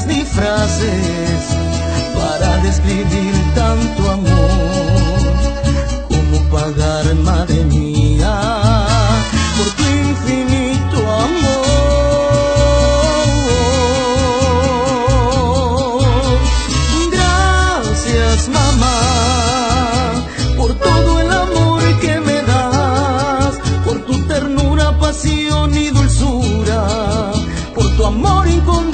palabras ni frases para describir tanto amor. ¿Cómo pagar, madre mía, por tu infinito amor? Gracias, mamá, por todo el amor que me das, por tu ternura, pasión y dulzura, por tu amor incondicional.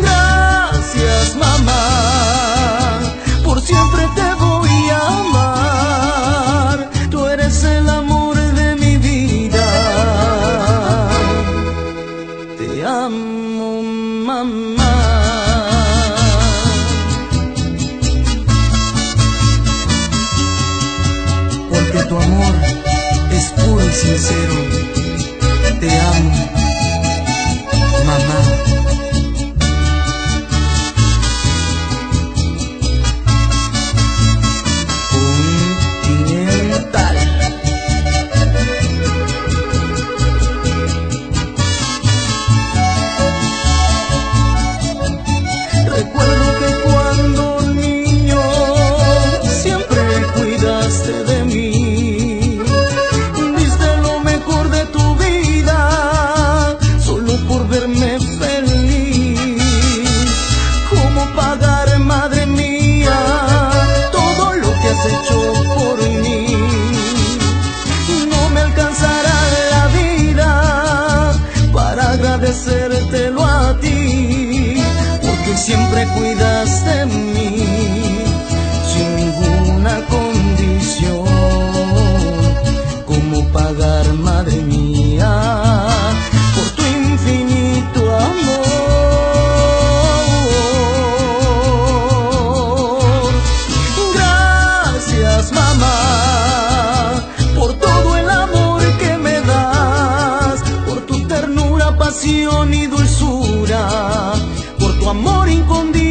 Gracias, mamá, por siempre te voy a amar. Tú eres el amor de mi vida. Te amo, mamá. Porque tu amor es puro y sincero. Te amo, mamá. Continental. Recuerdo que cuando niño siempre cuidaste de mí. Diste lo mejor de tu vida solo por verme feliz. ¿Cómo pagar, madre mía, todo lo que has hecho por mí? No me alcanzará la vida para agradecértelo a ti, porque siempre cuidaste de mí sin ninguna condición. ¿Cómo pagar, madre mía, por tu infinito amor? Gracias, mamá, por todo el amor que me das, por tu ternura, pasión y dulzura, por tu amor incondicional.